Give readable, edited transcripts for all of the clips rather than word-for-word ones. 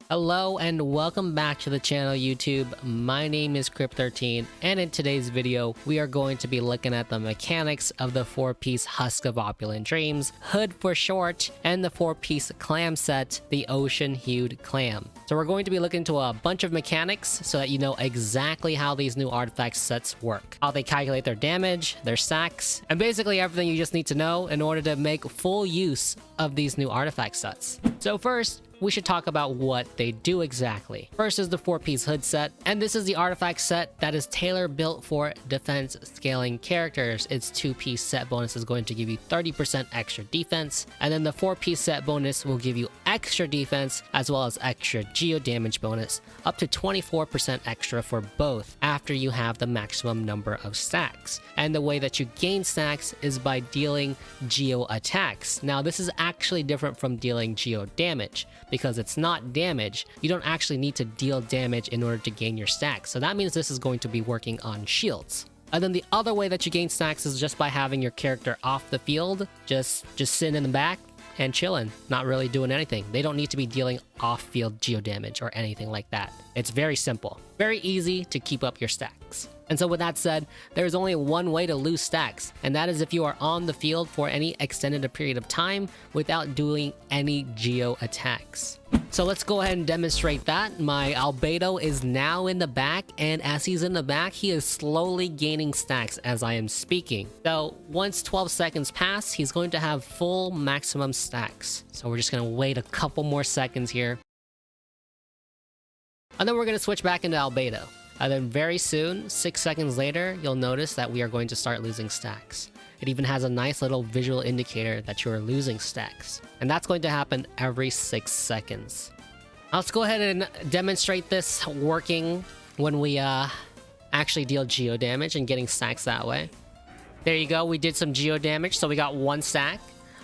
Hello and welcome back to the channel YouTube. My name is Crypt13 and in today's video we are going to be looking at the mechanics of the 4-piece Husk of Opulent Dreams, Hood for short, and the 4-piece clam set, the Ocean-Hued Clam. So we're going to be looking into a bunch of mechanics so that you know exactly how these new artifact sets work, how they calculate their damage, their stacks, and basically everything you just need to know in order to make full use of these new artifact sets. So first, we should talk about what they do exactly. First is the 4-piece hood set, and this is the artifact set that is tailor-built for defense scaling characters. Its 2-piece set bonus is going to give you 30% extra defense, and then the 4-piece set bonus will give you extra defense as well as extra geo damage bonus, up to 24% extra for both after you have the maximum number of stacks. And the way that you gain stacks is by dealing geo attacks. Now this is actually different from dealing geo damage, because it's not damage. You don't actually need to deal damage in order to gain your stacks. So that means this is going to be working on shields. And then the other way that you gain stacks is just by having your character off the field, just sitting in the back and chilling, not really doing anything. They don't need to be dealing off-field geo damage or anything like that. It's very simple, very easy to keep up your stacks. And so with that said, there's only one way to lose stacks, and that is if you are on the field for any extended period of time without doing any geo attacks. So let's go ahead and demonstrate that. My Albedo is now in the back, and as he's in the back, he is slowly gaining stacks as I am speaking. So once 12 seconds pass, he's going to have full maximum stacks. So we're just going to wait a couple more seconds here. And then we're going to switch back into Albedo. And then very soon, 6 seconds later, you'll notice that we are going to start losing stacks. It even has a nice little visual indicator that you are losing stacks. And that's going to happen every 6 seconds. Now let's go ahead and demonstrate this working when we actually deal geo damage and getting stacks that way. There you go, we did some geo damage, so we got 1 stack.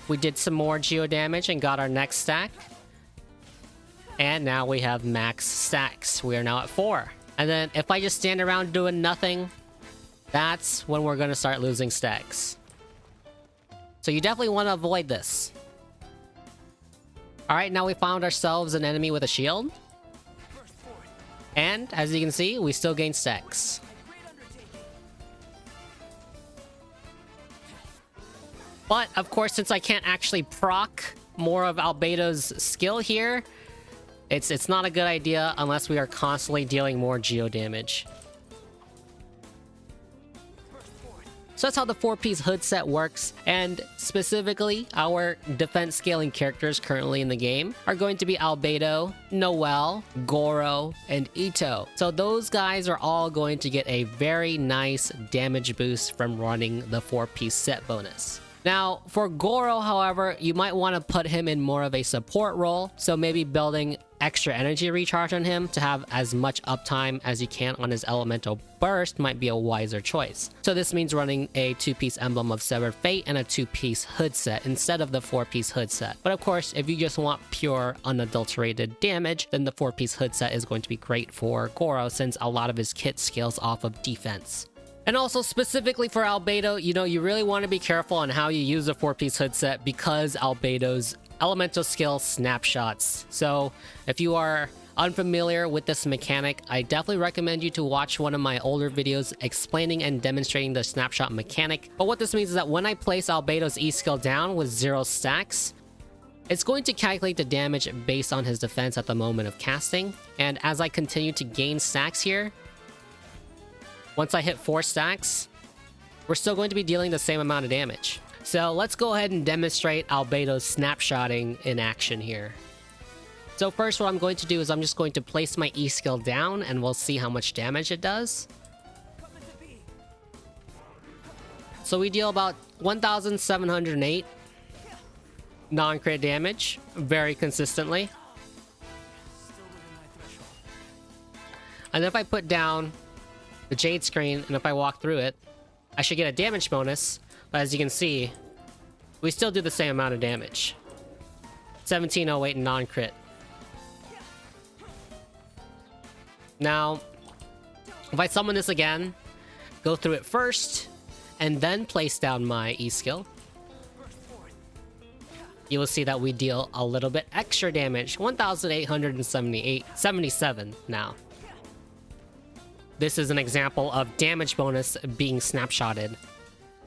We did some more geo damage and got our next stack. And now we have max stacks. We are now at 4. And then if I just stand around doing nothing, that's when we're going to start losing stacks. So you definitely want to avoid this. Alright, now we found ourselves an enemy with a shield. And as you can see, we still gain stacks. But of course, since I can't actually proc more of Albedo's skill here, it's not a good idea unless we are constantly dealing more geo damage. So that's how the 4-piece hood set works, and specifically our defense scaling characters currently in the game are going to be Albedo, Noelle, Goro, and Ito. So those guys are all going to get a very nice damage boost from running the 4-piece set bonus. Now, for Goro, however, you might want to put him in more of a support role, so maybe building extra energy recharge on him to have as much uptime as you can on his elemental burst might be a wiser choice. So this means running a 2-piece Emblem of Severed Fate and a 2-piece hood set instead of the 4-piece hood set. But of course, if you just want pure unadulterated damage, then the 4-piece hood set is going to be great for Goro since a lot of his kit scales off of defense. And also specifically for Albedo, you really want to be careful on how you use the 4-piece hood set because Albedo's elemental skill snapshots. So if you are unfamiliar with this mechanic, I definitely recommend you to watch one of my older videos explaining and demonstrating the snapshot mechanic. But what this means is that when I place Albedo's E skill down with 0 stacks, it's going to calculate the damage based on his defense at the moment of casting. And as I continue to gain stacks here, once I hit 4 stacks, we're still going to be dealing the same amount of damage. So let's go ahead and demonstrate Albedo's snapshotting in action here. So first what I'm going to do is I'm just going to place my E skill down and we'll see how much damage it does. So we deal about 1,708 non-crit damage very consistently. And if I put down the Jade screen and if I walk through it, I should get a damage bonus. But as you can see, we still do the same amount of damage. 1708 non-crit. Now, if I summon this again, go through it first, and then place down my E skill. you will see that we deal a little bit extra damage, 1,877 now. This is an example of damage bonus being snapshotted.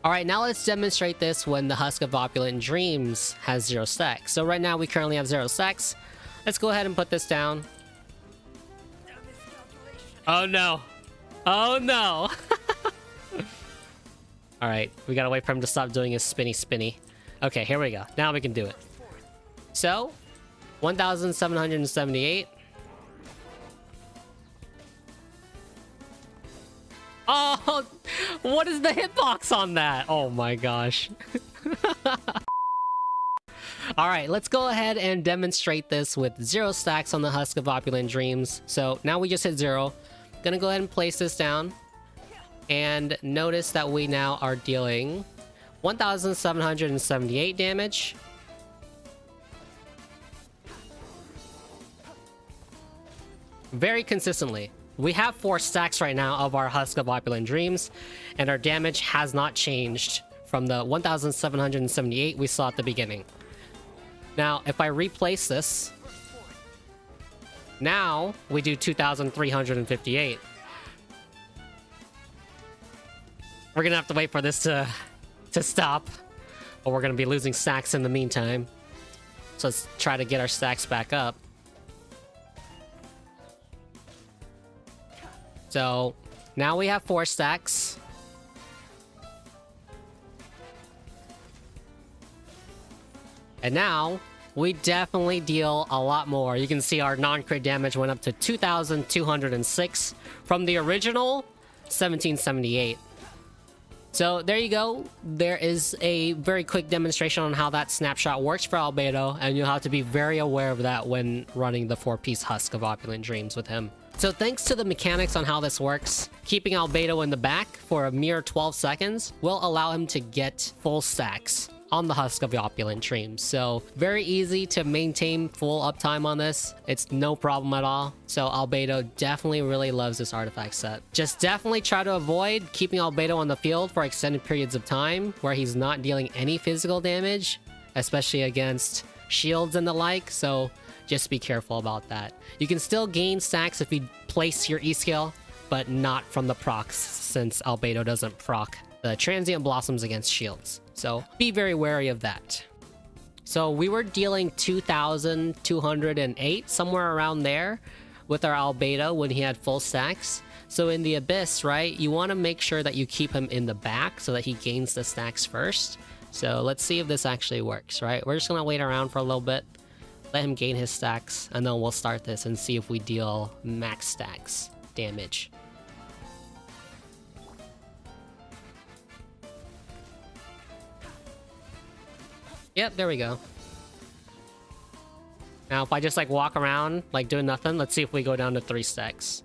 Alright, now let's demonstrate this when the Husk of Opulent Dreams has 0 stacks. So right now we currently have 0 stacks. Let's go ahead and put this down. Oh no. Oh no. Alright, we gotta wait for him to stop doing his spinny. Okay, here we go. Now we can do it. So, 1,778. Oh, what is the hitbox on that? Oh my gosh. Alright, let's go ahead and demonstrate this with 0 stacks on the Husk of Opulent Dreams. So now we just hit 0. Gonna go ahead and place this down. And notice that we now are dealing 1,778 damage. Very consistently. We have 4 stacks right now of our Husk of Opulent Dreams, and our damage has not changed from the 1,778 we saw at the beginning. Now, if I replace this, now we do 2,358. We're gonna have to wait for this to stop, or we're gonna be losing stacks in the meantime. So let's try to get our stacks back up. So now we have 4 stacks. And now we definitely deal a lot more. You can see our non-crit damage went up to 2,206 from the original 1,778. So there you go. There is a very quick demonstration on how that snapshot works for Albedo, and you'll have to be very aware of that when running the 4-piece Husk of Opulent Dreams with him. So thanks to the mechanics on how this works, keeping Albedo in the back for a mere 12 seconds will allow him to get full stacks on the Husk of Opulent Dreams. So very easy to maintain full uptime on this. It's no problem at all. So Albedo definitely really loves this artifact set. Just definitely try to avoid keeping Albedo on the field for extended periods of time where he's not dealing any physical damage, especially against shields and the like. So just be careful about that. You can still gain stacks if you place your E-skill, but not from the procs, since Albedo doesn't proc the transient blossoms against shields. So be very wary of that. So we were dealing 2,208, somewhere around there, with our Albedo when he had full stacks. So in the Abyss, right, you want to make sure that you keep him in the back so that he gains the stacks first. So let's see if this actually works, right? We're just going to wait around for a little bit, let him gain his stacks, and then we'll start this and see if we deal max stacks damage. Yep, there we go. Now if I just like walk around like doing nothing, let's see if we go down to 3 stacks.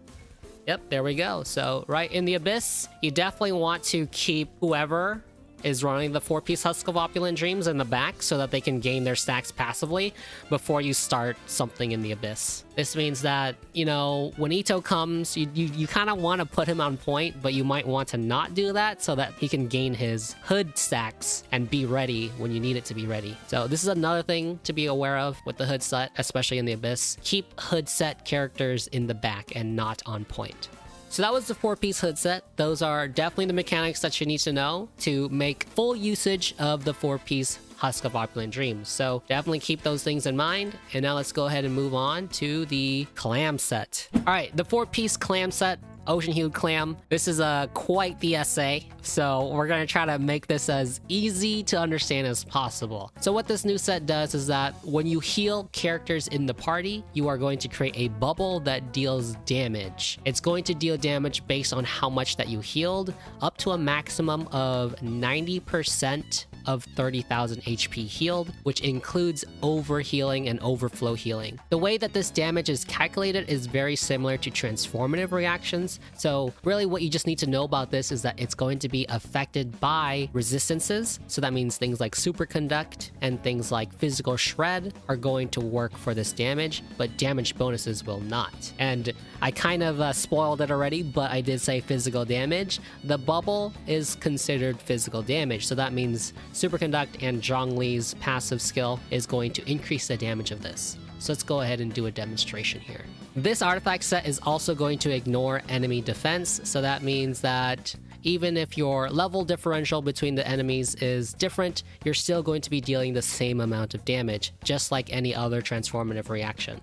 Yep, there we go. So right in the Abyss, you definitely want to keep whoever is running the 4-piece Husk of Opulent Dreams in the back so that they can gain their stacks passively before you start something in the Abyss. This means that, you know, when Ito comes, you kind of want to put him on point, but you might want to not do that so that he can gain his hood stacks and be ready when you need it to be ready. So this is another thing to be aware of with the hood set, especially in the Abyss. Keep hood set characters in the back and not on point. So that was the 4-piece hood set. Those are definitely the mechanics that you need to know to make full usage of the 4-piece Husk of Opulent Dreams. So definitely keep those things in mind. And now let's go ahead and move on to the clam set. All right, the 4-piece clam set, Ocean-Hued Clam. This is quite the essay, so we're going to try to make this as easy to understand as possible. So what this new set does is that when you heal characters in the party, you are going to create a bubble that deals damage. It's going to deal damage based on how much that you healed, up to a maximum of 90% of 30,000 HP healed, which includes overhealing and overflow healing. The way that this damage is calculated is very similar to transformative reactions. So really what you just need to know about this is that it's going to be affected by resistances. So that means things like superconduct and things like physical shred are going to work for this damage, but damage bonuses will not. And I kind of spoiled it already, but I did say physical damage. The bubble is considered physical damage. So that means Superconduct and Zhongli's passive skill is going to increase the damage of this. So let's go ahead and do a demonstration here. This artifact set is also going to ignore enemy defense, so that means that even if your level differential between the enemies is different, you're still going to be dealing the same amount of damage, just like any other transformative reaction.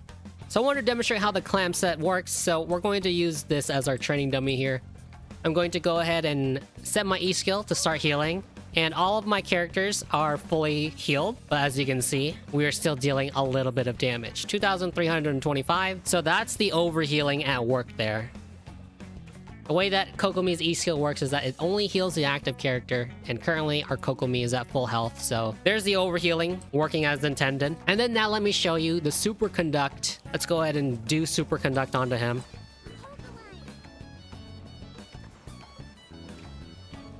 So I want to demonstrate how the clam set works, so we're going to use this as our training dummy here. I'm going to go ahead and set my E skill to start healing, and all of my characters are fully healed, but as you can see, we are still dealing a little bit of damage. 2,325, so that's the overhealing at work there. The way that Kokomi's E skill works is that it only heals the active character, and currently our Kokomi is at full health, so there's the overhealing working as intended. And then now let me show you the Superconduct. Let's go ahead and do Superconduct onto him.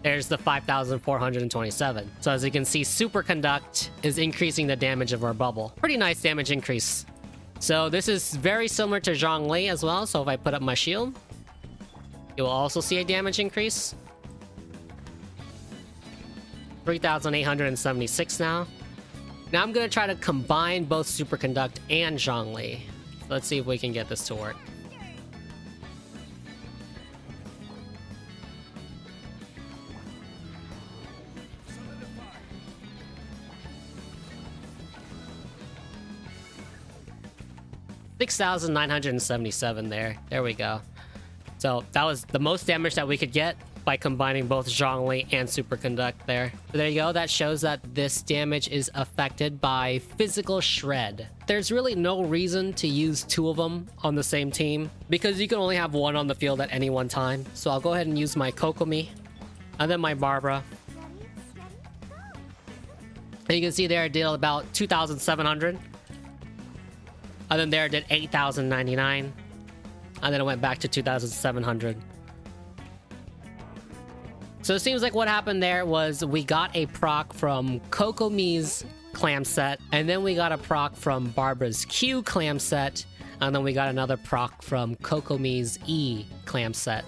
There's the 5,427. So as you can see, Superconduct is increasing the damage of our bubble. Pretty nice damage increase. So this is very similar to Zhongli as well, so if I put up my shield, you will also see a damage increase. 3,876 now. Now I'm going to try to combine both Superconduct and Zhongli. Let's see if we can get this to work. $6,977 there. There we go. So that was the most damage that we could get by combining both Zhongli and Superconduct there. So there you go. That shows that this damage is affected by physical shred. There's really no reason to use two of them on the same team because you can only have one on the field at any one time. So I'll go ahead and use my Kokomi and then my Barbara. And you can see there I did about 2,700. And then there I did 8,099. And then it went back to 2,700. So it seems like what happened there was we got a proc from Kokomi's clam set, and then we got a proc from Barbara's Q clam set, and then we got another proc from Kokomi's E clam set.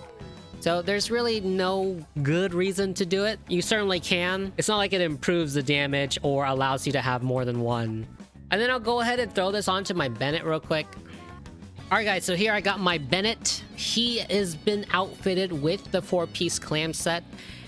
So there's really no good reason to do it. You certainly can. It's not like it improves the damage or allows you to have more than one. And then I'll go ahead and throw this onto my Bennett real quick. Alright guys, so here I got my Bennett. He has been outfitted with the 4-piece clam set,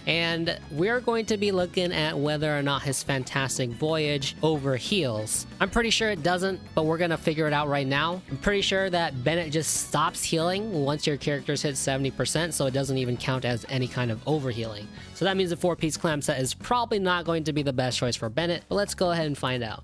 and we're going to be looking at whether or not his fantastic voyage overheals. I'm pretty sure it doesn't, but we're gonna figure it out right now. I'm pretty sure that Bennett just stops healing once your characters hit 70%, so it doesn't even count as any kind of overhealing. So that means the 4-piece clam set is probably not going to be the best choice for Bennett, but let's go ahead and find out.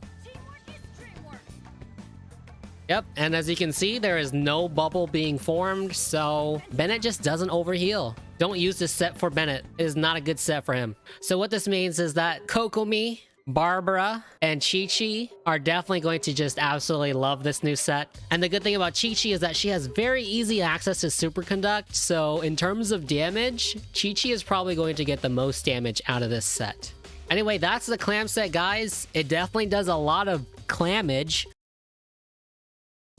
Yep, and as you can see, there is no bubble being formed, so Bennett just doesn't overheal. Don't use this set for Bennett. It is not a good set for him. So what this means is that Kokomi, Barbara, and Chi-Chi are definitely going to just absolutely love this new set. And the good thing about Chi-Chi is that she has very easy access to Superconduct, so in terms of damage, Chi-Chi is probably going to get the most damage out of this set. Anyway, that's the clam set, guys. It definitely does a lot of clamage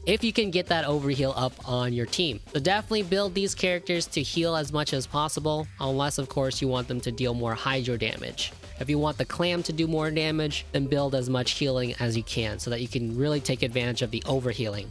if you can get that overheal up on your team. So definitely build these characters to heal as much as possible, unless of course you want them to deal more hydro damage. If you want the clam to do more damage, then build as much healing as you can so that you can really take advantage of the overhealing.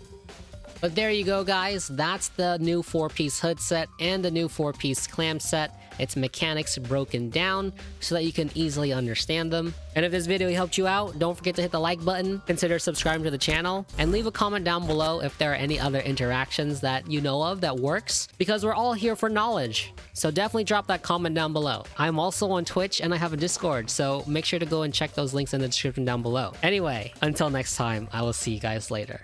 But there you go, guys. That's the new 4-piece hood set and the new 4-piece clam set. Its mechanics broken down so that you can easily understand them. And if this video helped you out, don't forget to hit the like button, consider subscribing to the channel, and leave a comment down below if there are any other interactions that you know of that works, because we're all here for knowledge. So definitely drop that comment down below. I'm also on Twitch and I have a Discord, so make sure to go and check those links in the description down below. Anyway, until next time, I will see you guys later.